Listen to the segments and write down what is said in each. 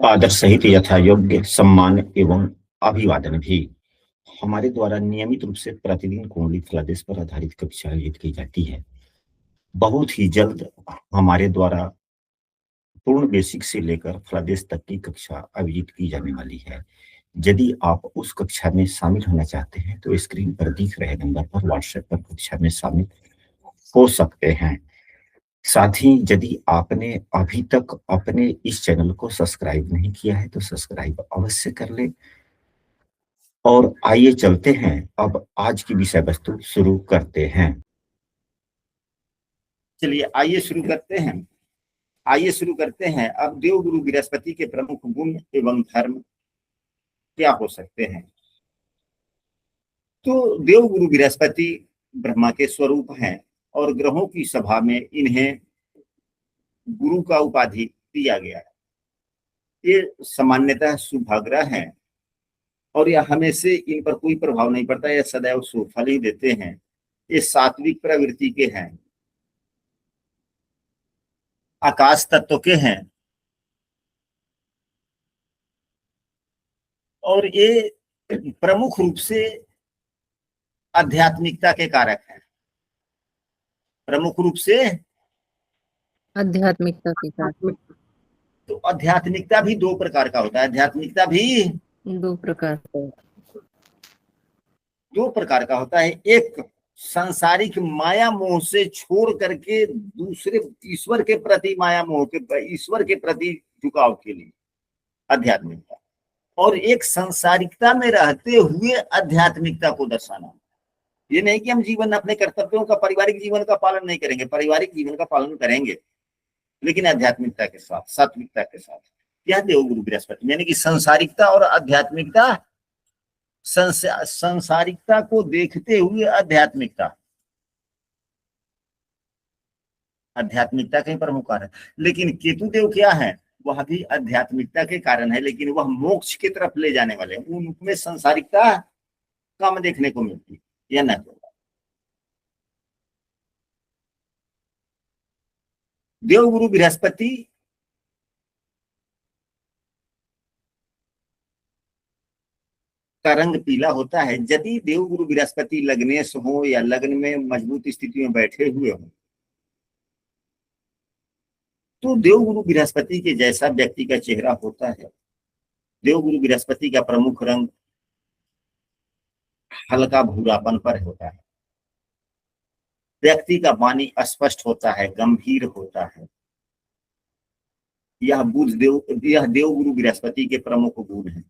आदर सहित यथा योग्य सम्मान एवं अभिवादन भी हमारे द्वारा नियमित रूप से प्रतिदिन कुंडली फलादेश पर आधारित कक्षा आयोजित की जाती है। बहुत ही जल्द हमारे द्वारा पूर्ण बेसिक से लेकर फलादेश तक की कक्षा आयोजित की जाने वाली है। यदि आप उस कक्षा में शामिल होना चाहते हैं तो स्क्रीन पर दिख रहे नंबर पर व्हाट्सएप पर कक्षा में शामिल हो सकते हैं। साथ ही यदि आपने अभी तक अपने इस चैनल को सब्सक्राइब नहीं किया है तो सब्सक्राइब अवश्य कर ले। और आइए चलते हैं, अब आज की विषय वस्तु शुरू करते हैं। चलिए आइए शुरू करते हैं। अब देवगुरु बृहस्पति के प्रमुख गुण एवं धर्म क्या हो सकते हैं। तो देवगुरु बृहस्पति ब्रह्मा के स्वरूप हैं और ग्रहों की सभा में इन्हें गुरु का उपाधि दिया गया है। ये सामान्यतः शुभाग्रह हैं और यह हमेशा इन पर कोई प्रभाव नहीं पड़ता, यह सदैव शुभ फल ही देते हैं। ये सात्विक प्रवृत्ति के हैं, आकाश तत्व के हैं और ये प्रमुख रूप से आध्यात्मिकता के कारक हैं। प्रमुख रूप से आध्यात्मिकता के साथ तो आध्यात्मिकता भी दो प्रकार का होता है। आध्यात्मिकता भी दो प्रकार से दो प्रकार का होता है। एक सांसारिक माया मोह से छोड़ करके दूसरे ईश्वर के प्रति माया मोह के ईश्वर के प्रति झुकाव के लिए आध्यात्मिकता, और एक सांसारिकता में रहते हुए आध्यात्मिकता को दर्शाना। ये नहीं कि हम जीवन अपने कर्तव्यों का, पारिवारिक जीवन का पालन नहीं करेंगे, पारिवारिक जीवन का पालन करेंगे लेकिन आध्यात्मिकता के साथ, सात्विकता के साथ। यह देवगुरु बृहस्पति यानी कि सांसारिकता और आध्यात्मिकता, सांसारिकता को देखते हुए आध्यात्मिकता, आध्यात्मिकता के प्रमुख कारण। लेकिन केतुदेव क्या है, वह भी आध्यात्मिकता के कारण है लेकिन वह मोक्ष की तरफ ले जाने वाले हैं। उनमें सांसारिकता कम देखने को मिलती है, या न। देवगुरु बृहस्पति का रंग पीला होता है। यदि देवगुरु बृहस्पति लग्नेश हो या लग्न में मजबूत स्थिति में बैठे हुए हो तो देवगुरु बृहस्पति के जैसा व्यक्ति का चेहरा होता है। देवगुरु बृहस्पति का प्रमुख रंग हल्का भूरापन पर होता है। व्यक्ति का वाणी स्पष्ट होता है, गंभीर होता है। यह देवगुरु बृहस्पति के प्रमुख गुण हैं।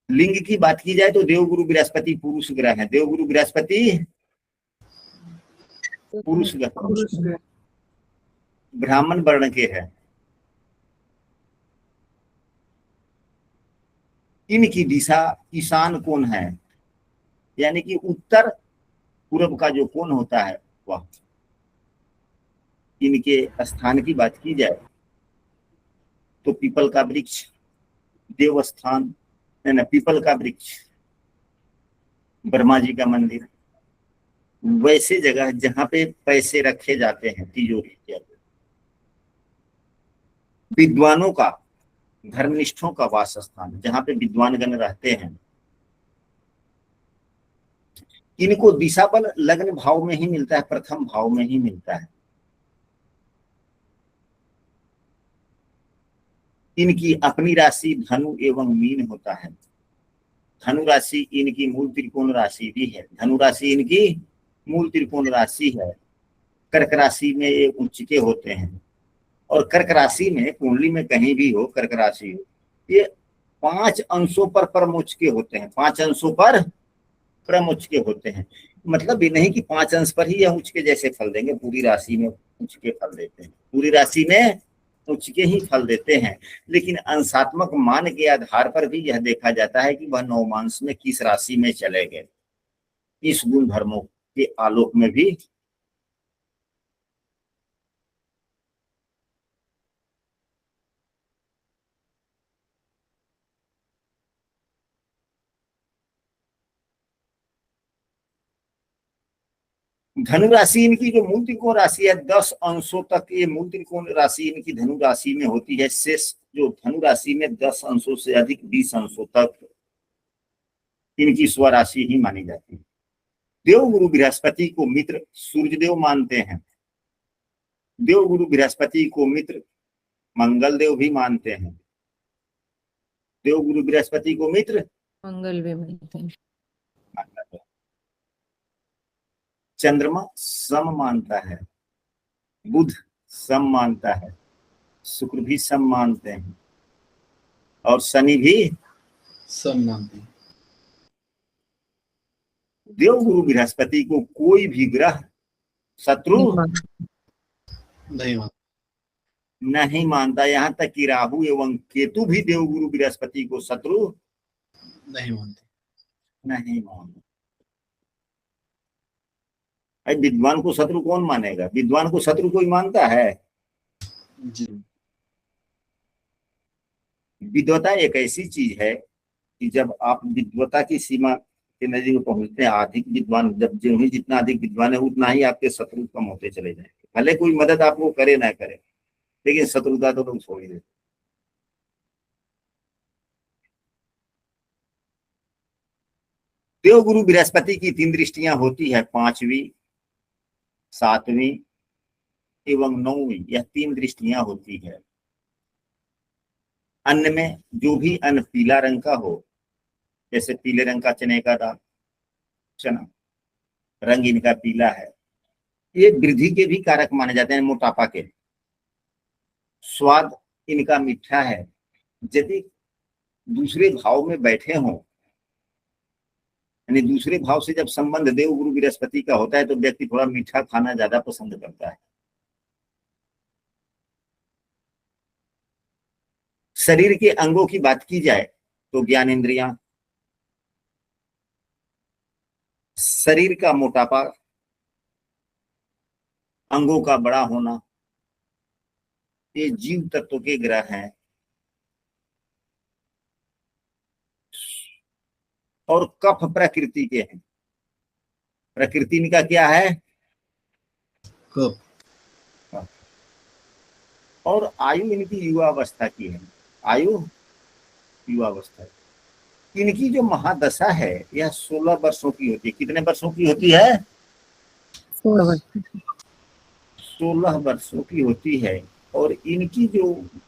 लिंग की बात की जाए तो देवगुरु बृहस्पति पुरुष ग्रह है। देवगुरु बृहस्पति पुरुष ग्रह, ब्राह्मण वर्ण के है। इनकी दिशा ईशान कोण है, यानी कि उत्तर पूर्व का जो कोण होता है वह। इनके स्थान की बात की जाए तो पीपल का वृक्ष, देवस्थान, पीपल का वृक्ष, ब्रह्मा जी का मंदिर, वैसे जगह जहां पे पैसे रखे जाते हैं, तिजोरी के, विद्वानों का, धर्मनिष्ठों का वास स्थान, जहां पे विद्वान गण रहते हैं। इनको दिशा बल लग्न भाव में ही मिलता है, प्रथम भाव में ही मिलता है। इनकी अपनी राशि धनु एवं मीन होता है। धनु राशि इनकी मूल त्रिकोण राशि भी है। धनु राशि इनकी मूल त्रिकोण राशि है। कर्क राशि में ये उच्च के होते हैं और कर्क राशि में, कुंडली में कहीं भी हो कर्क राशि हो, ये 5 अंशों पर परमोच्च के होते हैं। 5 अंशों पर परमोच्च के होते हैं। मतलब ये नहीं कि 5 अंश पर ही यह उच्च के जैसे फल देंगे, पूरी राशि में उच्च के फल देते हैं, पूरी राशि में उच्च के ही फल देते हैं। लेकिन अंशात्मक मान के आधार पर भी यह देखा जाता है कि वह नवमांश में किस राशि में चले गए। इस गुण धर्मों के आलोक में भी धनु राशि इनकी जो मूल त्रिकोण राशि है 10 अंशों तक ये मूल त्रिकोण राशि इनकी धनु राशि में होती है। शेष जो धनु राशि में 10 अंशों से अधिक 20 अंशों तक इनकी स्वराशि ही मानी जाती है। देवगुरु बृहस्पति को मित्र सूर्यदेव मानते हैं। देवगुरु बृहस्पति को मित्र मंगल देव भी मानते हैं। देवगुरु बृहस्पति को मित्र मंगल भी मानते हैं। चंद्रमा सम मानता है, बुध सम मानता है, शुक्र भी सम मानते हैं और शनि भी सम मानते हैं। देवगुरु बृहस्पति को कोई भी ग्रह शत्रु नहीं मानता। यहाँ तक कि राहु एवं केतु भी देवगुरु बृहस्पति को शत्रु नहीं मानते। विद्वान को शत्रु कौन मानेगा? विद्वान को शत्रु कोई मानता है? जी। विद्वता एक ऐसी चीज है कि जब आप विद्वता की सीमा के नजदीक पहुंचते हैं, अधिक विद्वान जब जो ही जितना अधिक विद्वान है उतना ही आपके शत्रु कम होते चले जाएंगे। भले कोई मदद आपको करे ना करे, लेकिन शत्रुता तो लोग छोड़ ही देते। देवगुरु बृहस्पति की 3 दृष्टियां होती है, 5वीं, 7वीं एवं 9वीं। यह 3 दृष्टियां होती है। अन्न में जो भी अन्न पीला रंग का हो, जैसे पीले रंग का चने का दाल, चना रंग इनका पीला है, ये वृद्धि के भी कारक माने जाते हैं, मोटापा के। स्वाद इनका मीठा है। यदि दूसरे भाव में बैठे हों, यानी दूसरे भाव से जब संबंध देवगुरु बृहस्पति का होता है तो व्यक्ति थोड़ा मीठा खाना ज्यादा पसंद करता है। शरीर के अंगों की बात की जाए तो ज्ञान इंद्रियां, शरीर का मोटापा, अंगों का बड़ा होना, ये जीव तत्व के ग्रह हैं। और कफ प्रकृति के हैं। प्रकृति इनका क्या है? कफ। और आयु इनकी युवावस्था की है। आयु युवावस्था। इनकी जो महादशा है यह 16 वर्षों की होती है। कितने वर्षों की होती है? 16 वर्षों की होती है। और इनकी जो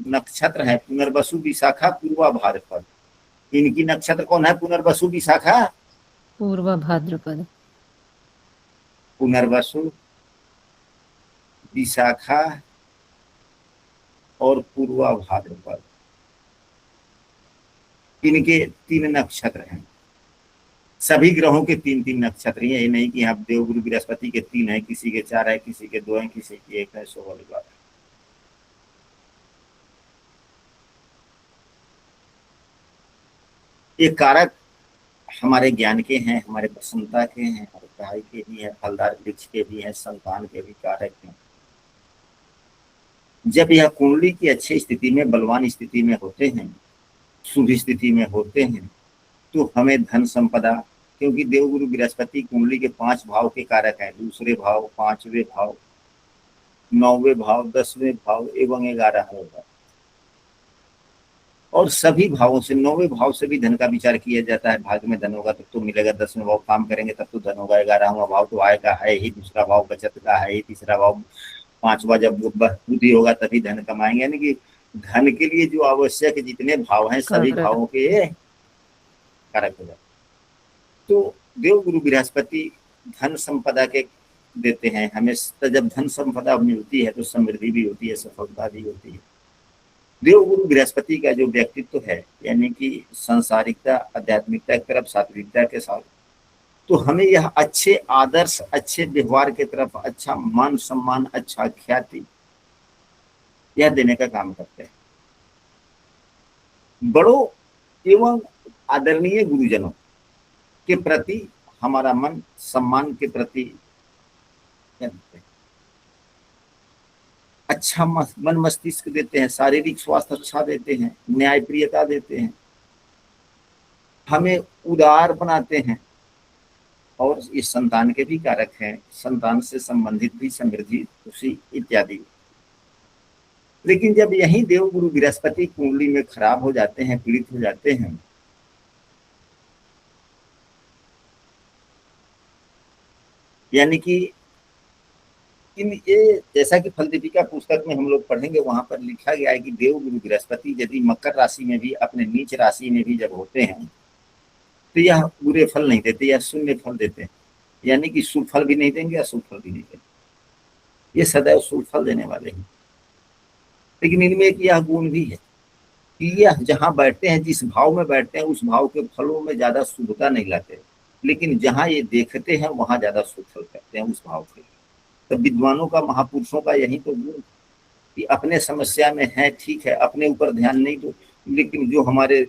नक्षत्र है पुनर्वसु विशाखा पूर्वा भाद्रपद। इनकी नक्षत्र कौन है? पुनर्वसु विशाखा पूर्वा भाद्रपद। पुनर्वसु विशाखा और पूर्वा भाद्रपद, इनके 3 नक्षत्र हैं। सभी ग्रहों के 3-3 नक्षत्र हैं। ये नहीं कि यहाँ देवगुरु बृहस्पति के 3 है, किसी के 4 है, किसी के 2 है, किसी के 1 है, सो वाली बात है। ये कारक हमारे ज्ञान के हैं, हमारे प्रसन्नता के हैं, हमारे पढ़ाई के भी हैं, फलदार वृक्ष के भी हैं, संतान के भी कारक हैं। जब यह कुंडली की अच्छी स्थिति में, बलवान स्थिति में होते हैं, शुभ स्थिति में होते हैं, तो हमें धन संपदा, क्योंकि देवगुरु बृहस्पति कुंडली के 5 भाव के कारक हैं। दूसरे भाव, 5वें भाव, 9वें भाव, 10वें भाव एवं 11वें भाव। और सभी भावों से, 9वें भाव से भी धन का विचार किया जाता है। भाग्य में धन होगा तब तो मिलेगा, 10वें भाव काम करेंगे तब तो धन होगा, 11वां भाव तो आय का है ही, दूसरा भाव बचत का है ही, तीसरा भाव, 5वां जब बुद्धि होगा तभी धन कमाएंगे। यानी कि धन के लिए जो आवश्यक जितने भाव हैं सभी भावों के कारक हो जाते। तो देवगुरु बृहस्पति धन संपदा के देते हैं हमें। जब धन संपदा मिलती है तो समृद्धि भी होती है, सफलता भी होती है। देवगुरु बृहस्पति का जो व्यक्तित्व है, यानी कि संसारिकता, आध्यात्मिकता की तरफ, सात्विकता के साथ, तो हमें यह अच्छे आदर्श, अच्छे व्यवहार के तरफ, अच्छा मान सम्मान, अच्छा ख्याति, यह देने का काम करते हैं। बड़ों एवं आदरणीय गुरुजनों के प्रति हमारा मन सम्मान के प्रति अच्छा मन मस्तिष्क देते हैं, शारीरिक स्वास्थ्य अच्छा देते हैं, न्यायप्रियता देते हैं, हमें उदार बनाते हैं, और ये संतान के भी कारक हैं, संतान से संबंधित भी समृद्धि, खुशी इत्यादि। लेकिन जब यही देवगुरु बृहस्पति कुंडली में खराब हो जाते हैं, पीड़ित हो जाते हैं, यानी कि इन ये जैसा कि फल दीपिका पुस्तक में हम लोग पढ़ेंगे, वहां पर लिखा गया है कि देवगुरु बृहस्पति यदि मकर राशि में भी, अपने नीच राशि में भी जब होते हैं, तो यह बुरे फल नहीं देते, यह शून्य फल देते हैं। यानी कि शुभ फल भी नहीं देंगे, अशुभ फल भी नहीं देंगे, ये सदैव शुभ फल देने वाले हैं। लेकिन इनमें एक यह गुण भी है कि यह जहां बैठते हैं, जिस भाव में बैठते हैं, उस भाव के फलों में ज्यादा शुभता नहीं लाते, लेकिन जहां ये देखते हैं वहां ज्यादा शुभ फल करते हैं उस भाव के। तो विद्वानों का, महापुरुषों का यही तो गुण कि अपने समस्या में है, ठीक है, अपने ऊपर ध्यान नहीं दो, लेकिन जो हमारे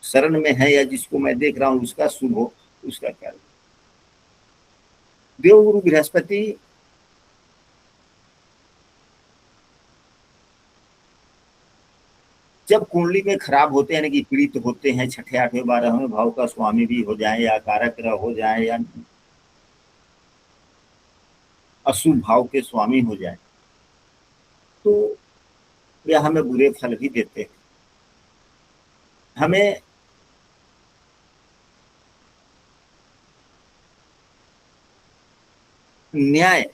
शरण में है या जिसको मैं देख रहा हूं उसका शुभ हो, उसका क्या। देवगुरु बृहस्पति जब कुंडली में खराब होते हैं, यानी कि पीड़ित होते हैं, छठे आठवें 12वें भाव का स्वामी भी हो जाए या कारक ग्रह हो जाए या अशुभ भाव के स्वामी हो जाए, तो यह हमें बुरे फल भी देते हैं। हमें न्याय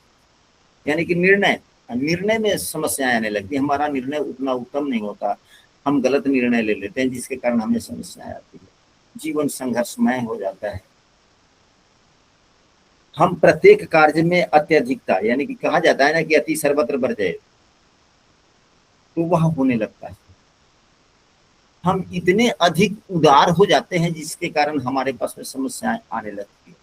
यानी कि निर्णय निर्णय में समस्याएं आने लगती है, हमारा निर्णय उतना उत्तम नहीं होता, हम गलत निर्णय ले लेते हैं, जिसके कारण हमें समस्याएं आती है, जीवन संघर्षमय हो जाता है। हम प्रत्येक कार्य में अत्यधिकता, यानी कि कहा जाता है ना कि अति सर्वत्र बरजय, तो वह होने लगता है। हम इतने अधिक उदार हो जाते हैं, जिसके कारण हमारे पास में समस्याएं आने लगती है।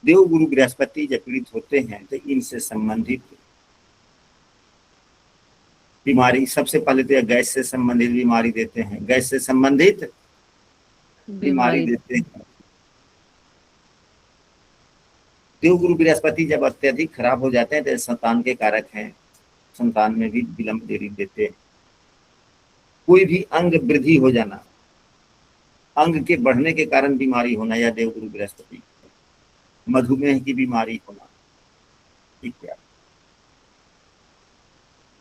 देवगुरु बृहस्पति जब पीड़ित होते हैं तो इनसे संबंधित बीमारी, सबसे पहले तो गैस से संबंधित बीमारी देते हैं, गैस से संबंधित बीमारी देते हैं। देवगुरु बृहस्पति जब अत्यधिक खराब हो जाते हैं तो संतान के कारक हैं, संतान में भी विलंब देरी देते हैं। कोई भी अंग वृद्धि हो जाना, अंग के बढ़ने के कारण बीमारी होना, या देवगुरु बृहस्पति, मधुमेह की बीमारी होना इत्यादि।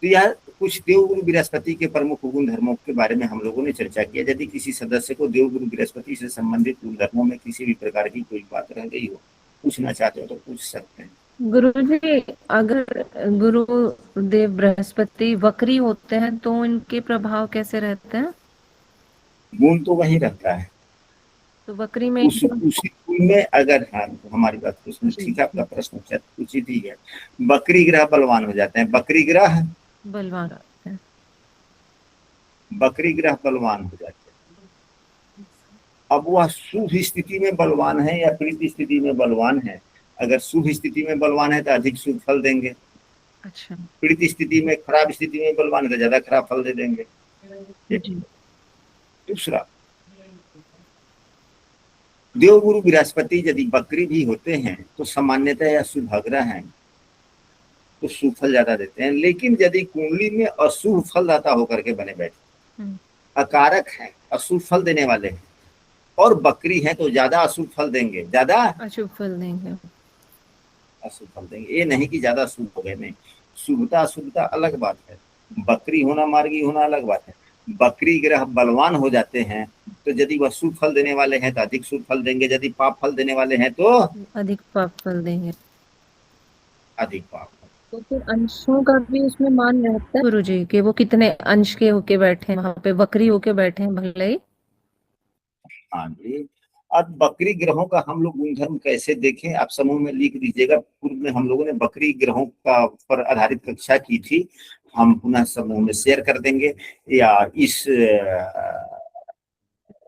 तो यह कुछ देवगुरु बृहस्पति के प्रमुख गुण धर्मों के बारे में हम लोगों ने चर्चा किया। यदि किसी सदस्य को देवगुरु बृहस्पति से संबंधित गुण धर्मों में किसी भी प्रकार की कोई बात रह गई हो, पूछना चाहते हो तो पूछ सकते हैं। गुरुजी, अगर गुरु देव बृहस्पति वक्री होते हैं तो इनके प्रभाव कैसे रहते हैं? गुण तो वही रहता है, तो वक्री में उसी गुण में अगर, हाँ हमारी बात को सुन, ठीक है, आपका प्रश्न उचित ही है। बकरी ग्रह बलवान हो जाते हैं, बकरी ग्रह बलवान रहते हैं। बकरी ग्रह बलवान हो जाते हैं। अब वह शुभ स्थिति में बलवान है या पीड़ित स्थिति में बलवान है। अगर शुभ स्थिति में बलवान है तो अधिक शुभ फल देंगे, अच्छा पीड़ित स्थिति में, खराब स्थिति में बलवान है तो ज्यादा खराब फल दे देंगे। जी। दूसरा, देवगुरु बृहस्पति यदि बकरी भी होते हैं तो सामान्यतः या शुभ ग्रह हैं तो शुभ फल ज्यादा देते हैं। लेकिन यदि कुंडली में अशुभ फलदाता होकर के बने बैठे, अकारक है, अशुभ फल देने वाले हैं, और बकरी है तो ज्यादा अशुभ फल देंगे, ज्यादा अशुभ फल देंगे। अशुभ फल देंगे। ये नहीं कि ज्यादा शुभ हो गए, नहीं, शुभता अशुभता अलग बात है, बकरी होना मार्गी होना अलग बात है। बकरी ग्रह बलवान हो जाते हैं तो यदि वह शुभ फल देने वाले हैं तो अधिक शुभ फल देंगे, यदि पाप फल देने वाले हैं तो अधिक पाप फल देंगे। अधिक पाप। तो फिर अंशों का भी उसमें मान रहता है गुरुजी, कि वो कितने अंश के होके बैठे हैं वहां पे, बकरी होके बैठे हैं भले ही। हाँ जी। अब बकरी ग्रहों का हम लोग गुणधर्म कैसे देखें, आप समूह में लिख दीजिएगा। पूर्व में हम लोगों ने बकरी ग्रहों का पर आधारित कक्षा की थी, हम पुनः समूह में शेयर कर देंगे, या इस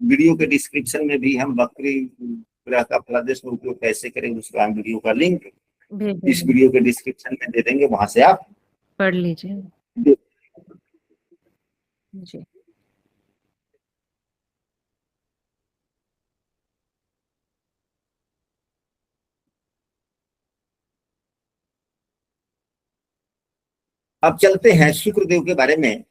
वीडियो के डिस्क्रिप्शन में भी हम बकरी ग्रह का फलादेश में उपयोग कैसे करें उसका वीडियो का लिंक इस भेज वीडियो के डिस्क्रिप्शन में दे देंगे, वहां से आप पढ़ लीजिए देख। जी। अब चलते हैं शुक्रदेव के बारे में